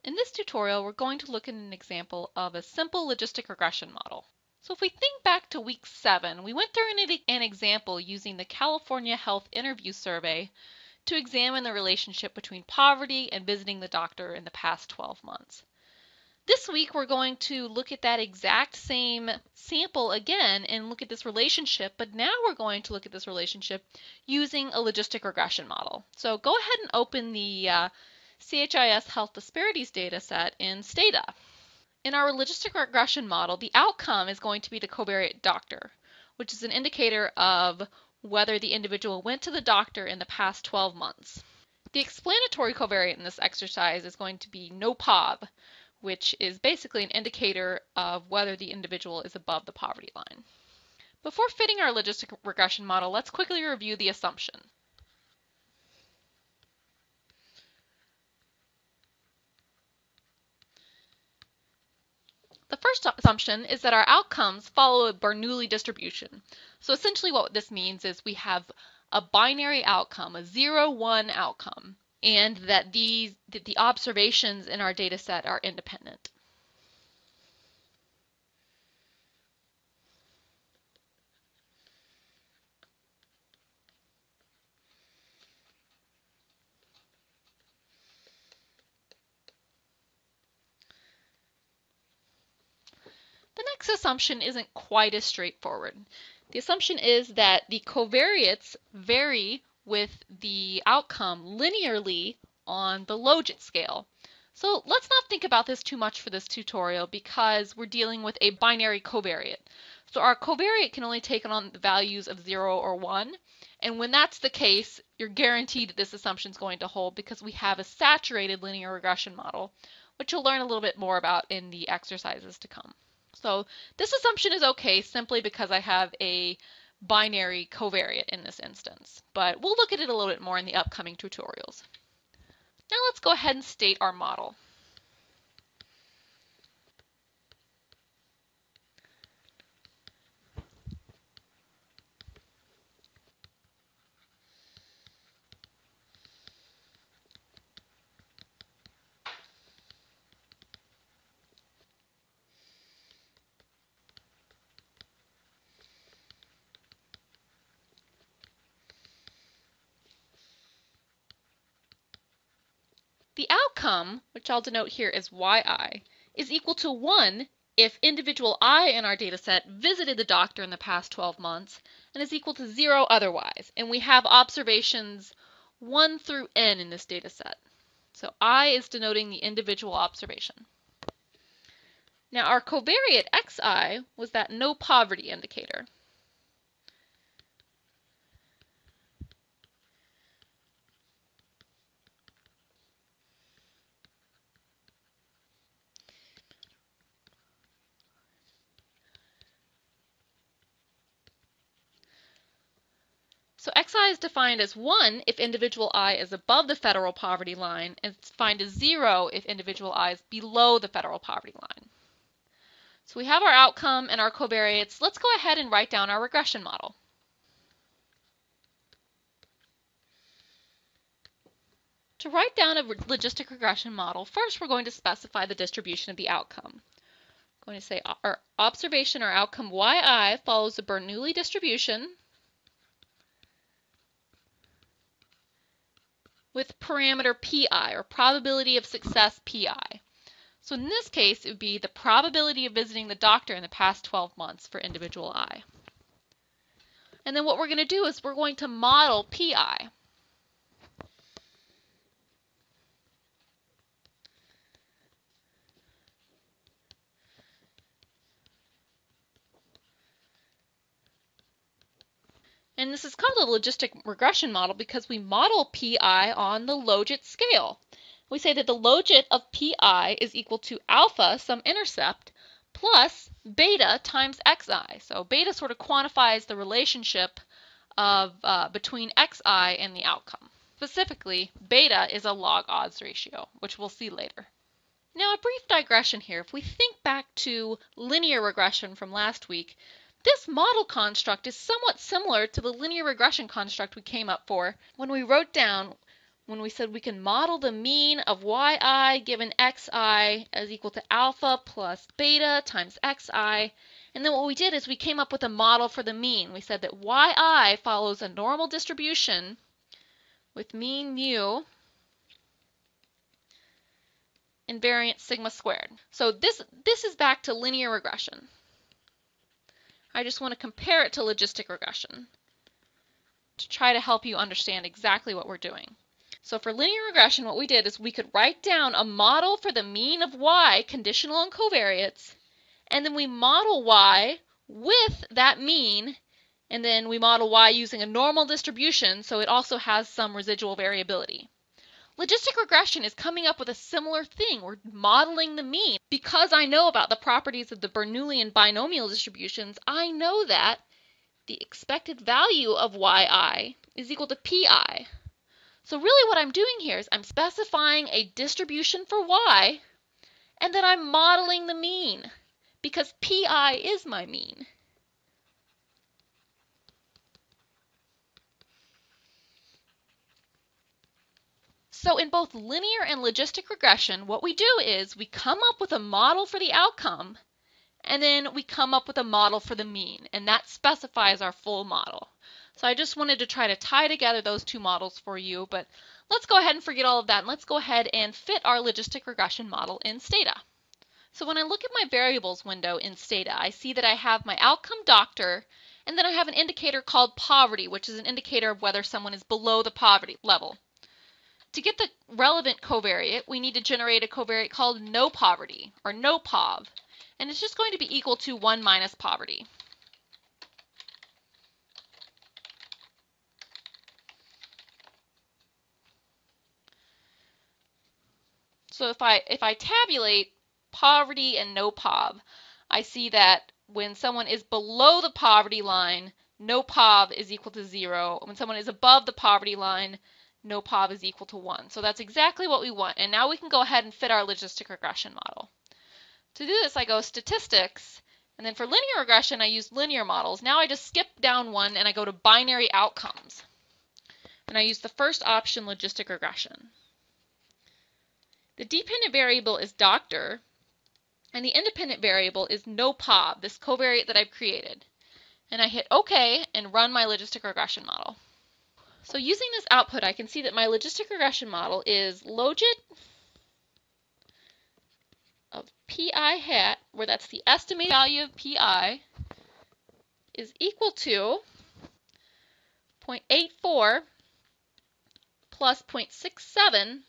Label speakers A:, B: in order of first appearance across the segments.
A: In this tutorial, we're going to look at an example of a simple logistic regression model. So if we think back to week 7, we went through an example using the California Health Interview Survey to examine the relationship between poverty and visiting the doctor in the past 12 months. This week, we're going to look at that exact same sample again and look at this relationship, but now we're going to look at this relationship using a logistic regression model. So go ahead and open the CHIS Health Disparities dataset in Stata. In our logistic regression model, the outcome is going to be the covariate doctor, which is an indicator of whether the individual went to the doctor in the past 12 months. The explanatory covariate in this exercise is going to be no POV, which is basically an indicator of whether the individual is above the poverty line. Before fitting our logistic regression model, let's quickly review the assumption. The first assumption is that our outcomes follow a Bernoulli distribution. So essentially what this means is we have a binary outcome, a 0-1 outcome, and that the observations in our data set are independent. The next assumption isn't quite as straightforward. The assumption is that the covariates vary with the outcome linearly on the logit scale. So let's not think about this too much for this tutorial because we're dealing with a binary covariate. So our covariate can only take on the values of 0 or 1. And when that's the case, you're guaranteed that this assumption is going to hold because we have a saturated linear regression model, which you'll learn a little bit more about in the exercises to come. So this assumption is okay simply because I have a binary covariate in this instance, but we'll look at it a little bit more in the upcoming tutorials. Now let's go ahead and state our model. The outcome, which I'll denote here as yi, is equal to 1 if individual I in our data set visited the doctor in the past 12 months and is equal to 0 otherwise. And we have observations 1 through n in this data set. So I is denoting the individual observation. Now our covariate xi was that no poverty indicator. So xi is defined as 1 if individual I is above the federal poverty line, and it's defined as 0 if individual I is below the federal poverty line. So we have our outcome and our covariates. Let's go ahead and write down our regression model. To write down a logistic regression model, first we're going to specify the distribution of the outcome. I'm going to say our observation or outcome yi follows the Bernoulli distribution with parameter pi, or probability of success pi. So in this case, it would be the probability of visiting the doctor in the past 12 months for individual I. And then what we're going to do is we're going to model pi. And this is called a logistic regression model because we model pi on the logit scale. We say that the logit of pi is equal to alpha, some intercept, plus beta times xi. So beta sort of quantifies the relationship of between xi and the outcome. Specifically, beta is a log odds ratio, which we'll see later. Now a brief digression here. If we think back to linear regression from last week, this model construct is somewhat similar to the linear regression construct we came up for when we wrote down when we said we can model the mean of yi given xi as equal to alpha plus beta times xi. And then what we did is we came up with a model for the mean. We said that yi follows a normal distribution with mean mu and variance sigma squared. So this is back to linear regression. I just want to compare it to logistic regression to try to help you understand exactly what we're doing. So for linear regression, what we did is we could write down a model for the mean of y conditional on covariates, and then we model y with that mean, and then we model y using a normal distribution, so it also has some residual variability. Logistic regression is coming up with a similar thing. We're modeling the mean. Because I know about the properties of the Bernoulli binomial distributions, I know that the expected value of yi is equal to pi. So really what I'm doing here is I'm specifying a distribution for y, and then I'm modeling the mean, because pi is my mean. So in both linear and logistic regression, what we do is we come up with a model for the outcome, and then we come up with a model for the mean, and that specifies our full model. So I just wanted to try to tie together those two models for you, but let's go ahead and forget all of that, and let's go ahead and fit our logistic regression model in Stata. So when I look at my variables window in Stata, I see that I have my outcome doctor, and then I have an indicator called poverty, which is an indicator of whether someone is below the poverty level. To get the relevant covariate, we need to generate a covariate called no poverty, or no pov, and it's just going to be equal to 1 minus poverty. So if I tabulate poverty and no pov, I see that when someone is below the poverty line, no pov is equal to 0. When someone is above the poverty line, no pov is equal to 1. So that's exactly what we want. And now we can go ahead and fit our logistic regression model. To do this, I go statistics, and then for linear regression, I use linear models. Now I just skip down one and I go to binary outcomes. And I use the first option, logistic regression. The dependent variable is doctor, and the independent variable is no pov, this covariate that I've created. And I hit OK and run my logistic regression model. So using this output, I can see that my logistic regression model is logit of pi hat, where that's the estimated value of pi, is equal to 0.84 plus 0.67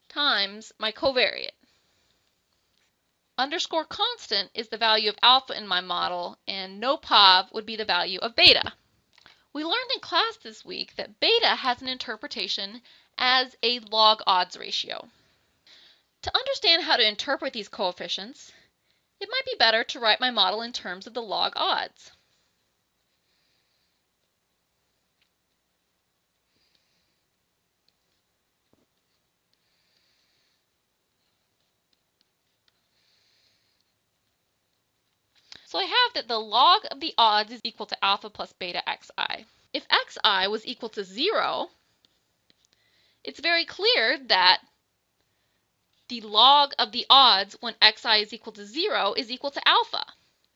A: times my covariate. Underscore constant is the value of alpha in my model, and no pov would be the value of beta. We learned in class this week that beta has an interpretation as a log odds ratio. To understand how to interpret these coefficients, it might be better to write my model in terms of the log odds. So I have that the log of the odds is equal to alpha plus beta xi. If xi was equal to 0, it's very clear that the log of the odds when xi is equal to 0 is equal to alpha,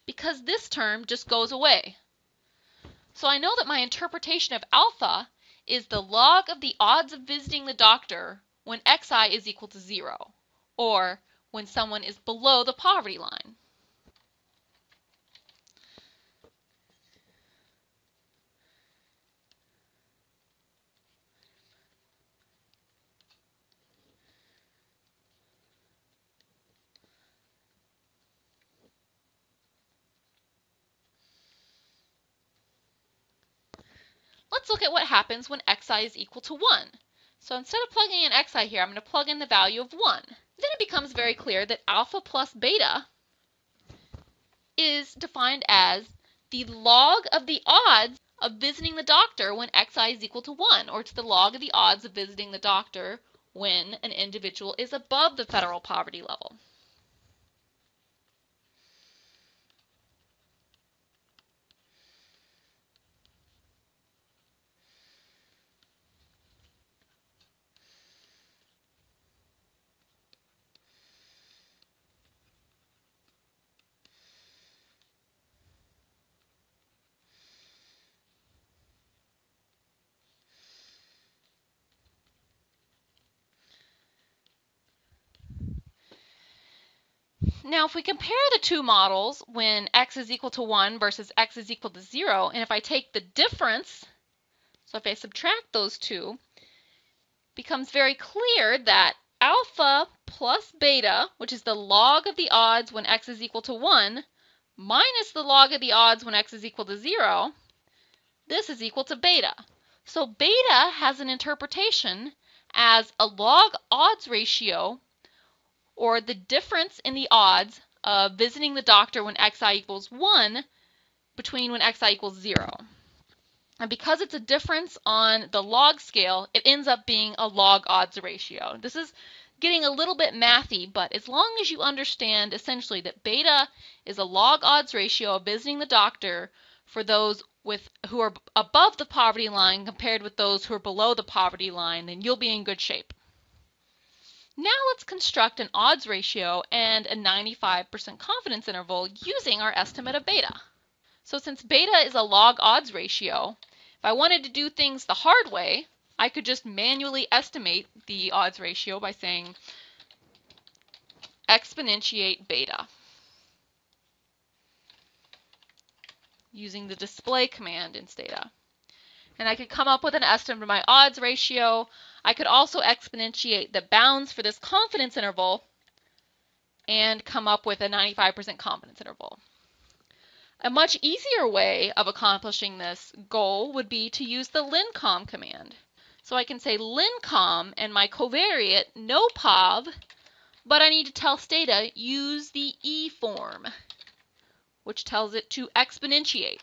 A: because this term just goes away. So I know that my interpretation of alpha is the log of the odds of visiting the doctor when xi is equal to 0, or when someone is below the poverty line. Let's look at what happens when xi is equal to 1. So instead of plugging in xi here, I'm going to plug in the value of 1. Then it becomes very clear that alpha plus beta is defined as the log of the odds of visiting the doctor when xi is equal to 1, or to the log of the odds of visiting the doctor when an individual is above the federal poverty level. Now, if we compare the two models when x is equal to 1 versus x is equal to 0, and if I take the difference, so if I subtract those two, it becomes very clear that alpha plus beta, which is the log of the odds when x is equal to 1, minus the log of the odds when x is equal to 0, this is equal to beta. So beta has an interpretation as a log odds ratio, or the difference in the odds of visiting the doctor when xi equals 1 between when xi equals 0. And because it's a difference on the log scale, it ends up being a log odds ratio. This is getting a little bit mathy, but as long as you understand essentially that beta is a log odds ratio of visiting the doctor for those who are above the poverty line compared with those who are below the poverty line, then you'll be in good shape. Now let's construct an odds ratio and a 95% confidence interval using our estimate of beta. So since beta is a log odds ratio, if I wanted to do things the hard way, I could just manually estimate the odds ratio by saying exponentiate beta using the display command in Stata. And I could come up with an estimate of my odds ratio. I could also exponentiate the bounds for this confidence interval and come up with a 95% confidence interval. A much easier way of accomplishing this goal would be to use the lincom command. So I can say lincom and my covariate no pov, but I need to tell Stata use the E form, which tells it to exponentiate.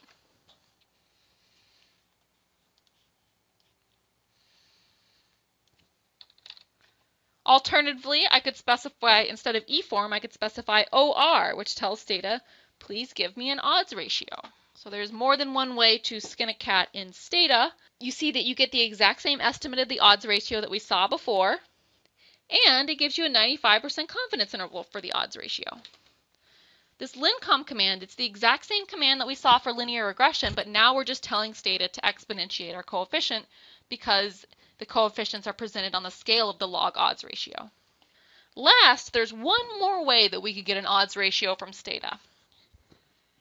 A: Alternatively, I could specify, instead of E form, I could specify OR, which tells Stata, please give me an odds ratio. So there's more than one way to skin a cat in Stata. You see that you get the exact same estimate of the odds ratio that we saw before, and it gives you a 95% confidence interval for the odds ratio. This lincom command, it's the exact same command that we saw for linear regression, but now we're just telling Stata to exponentiate our coefficient because the coefficients are presented on the scale of the log odds ratio. Last, there's one more way that we could get an odds ratio from Stata.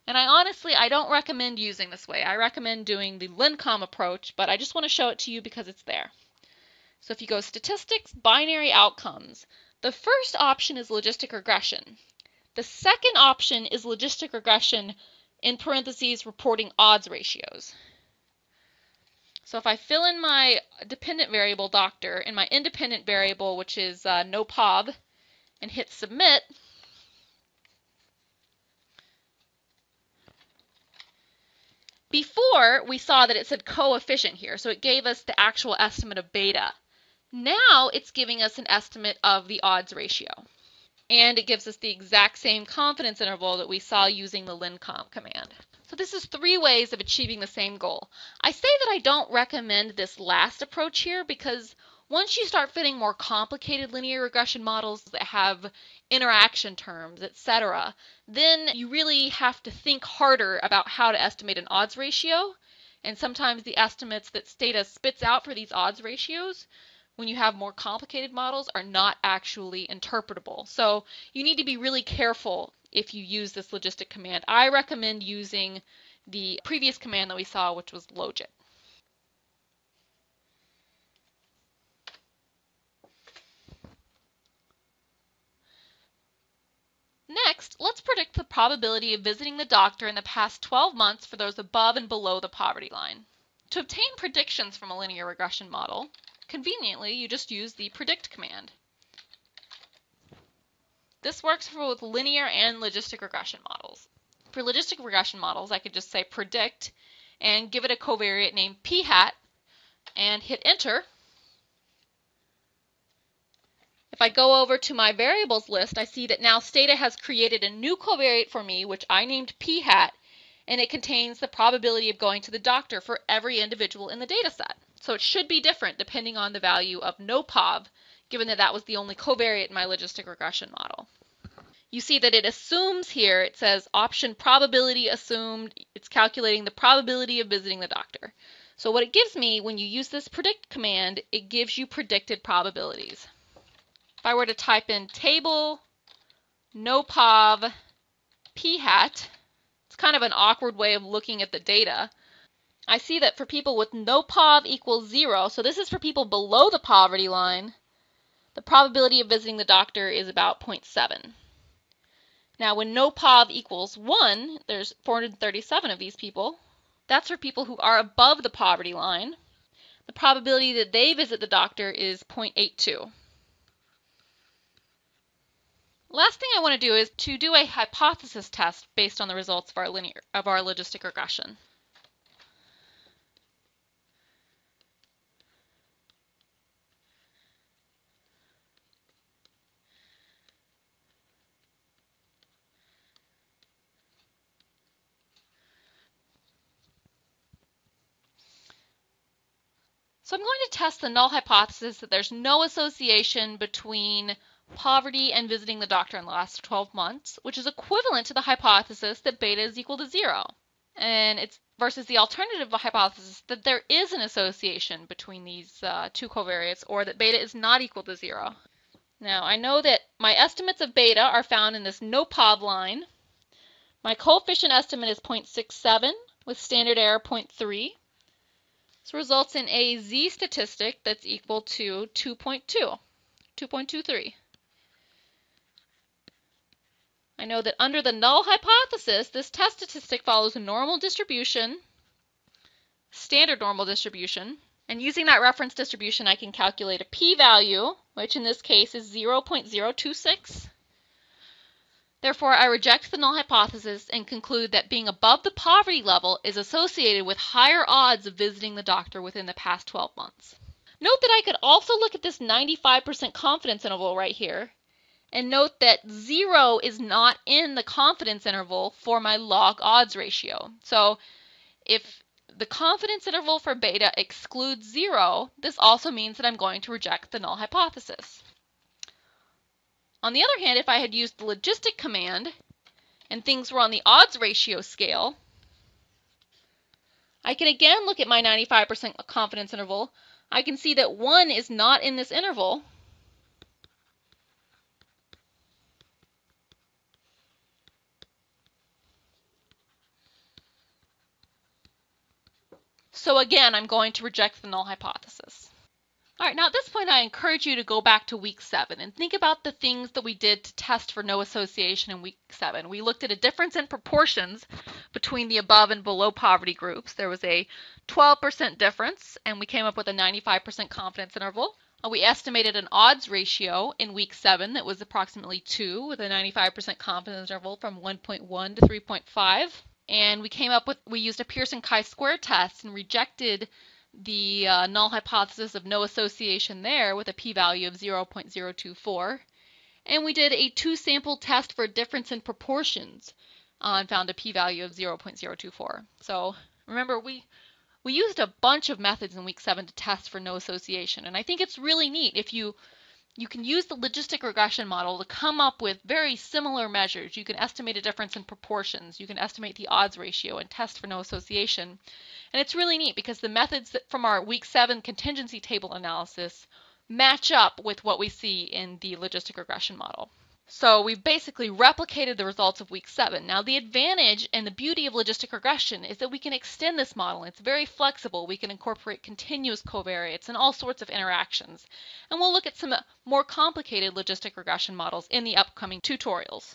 A: And I don't recommend using this way. I recommend doing the lincom approach, but I just want to show it to you because it's there. So if you go statistics, binary outcomes, the first option is logistic regression. The second option is logistic regression in parentheses reporting odds ratios. So if I fill in my dependent variable doctor and my independent variable, which is no pov, and hit submit, before we saw that it said coefficient here, so it gave us the actual estimate of beta. Now it's giving us an estimate of the odds ratio. And it gives us the exact same confidence interval that we saw using the lincom command. So this is 3 ways of achieving the same goal. I say that I don't recommend this last approach here because once you start fitting more complicated linear regression models that have interaction terms, etc., then you really have to think harder about how to estimate an odds ratio. And sometimes the estimates that Stata spits out for these odds ratios, when you have more complicated models, are not actually interpretable. So you need to be really careful if you use this logistic command. I recommend using the previous command that we saw, which was logit. Next, let's predict the probability of visiting the doctor in the past 12 months for those above and below the poverty line. To obtain predictions from a linear regression model, conveniently, you just use the predict command. This works for both linear and logistic regression models. For logistic regression models, I could just say predict and give it a covariate named p hat and hit enter. If I go over to my variables list, I see that now Stata has created a new covariate for me, which I named p hat, and it contains the probability of going to the doctor for every individual in the data set. So it should be different depending on the value of no pov, given that that was the only covariate in my logistic regression model. You see that it assumes here, it says option probability assumed, it's calculating the probability of visiting the doctor. So what it gives me when you use this predict command, it gives you predicted probabilities. If I were to type in table NOPOV p hat. It's kind of an awkward way of looking at the data. I see that for people with NOPOV equals 0, so this is for people below the poverty line, the probability of visiting the doctor is about 0.7. Now, when NOPOV equals 1, there's 437 of these people. That's for people who are above the poverty line. The probability that they visit the doctor is 0.82. Last thing I want to do is to do a hypothesis test based on the results of our logistic regression. So I'm going to test the null hypothesis that there's no association between poverty and visiting the doctor in the last 12 months, which is equivalent to the hypothesis that beta is equal to 0. And it's versus the alternative hypothesis that there is an association between these two covariates, or that beta is not equal to 0. Now, I know that my estimates of beta are found in this NOPOV line. My coefficient estimate is 0.67 with standard error 0.3. This results in a z statistic that's equal to 2.23. I know that under the null hypothesis, this test statistic follows a normal distribution, standard normal distribution, and using that reference distribution, I can calculate a p-value, which in this case is 0.026. Therefore, I reject the null hypothesis and conclude that being above the poverty level is associated with higher odds of visiting the doctor within the past 12 months. Note that I could also look at this 95% confidence interval right here and note that 0 is not in the confidence interval for my log odds ratio. So if the confidence interval for beta excludes 0, this also means that I'm going to reject the null hypothesis. On the other hand, if I had used the logistic command and things were on the odds ratio scale, I can again look at my 95% confidence interval. I can see that 1 is not in this interval. So again, I'm going to reject the null hypothesis. All right, now at this point, I encourage you to go back to week 7 and think about the things that we did to test for no association in week 7. We looked at a difference in proportions between the above and below poverty groups. There was a 12% difference, and we came up with a 95% confidence interval. We estimated an odds ratio in week 7 that was approximately 2 with a 95% confidence interval from 1.1 to 3.5. And we used a Pearson chi-square test and rejected the null hypothesis of no association there with a p-value of 0.024. And we did a 2-sample test for difference in proportions and found a p-value of 0.024. So remember, we used a bunch of methods in week 7 to test for no association. And I think it's really neat if you can use the logistic regression model to come up with very similar measures. You can estimate a difference in proportions. You can estimate the odds ratio and test for no association. And it's really neat because the methods from our week 7 contingency table analysis match up with what we see in the logistic regression model. So we've basically replicated the results of week 7. Now the advantage and the beauty of logistic regression is that we can extend this model. It's very flexible. We can incorporate continuous covariates and all sorts of interactions. And we'll look at some more complicated logistic regression models in the upcoming tutorials.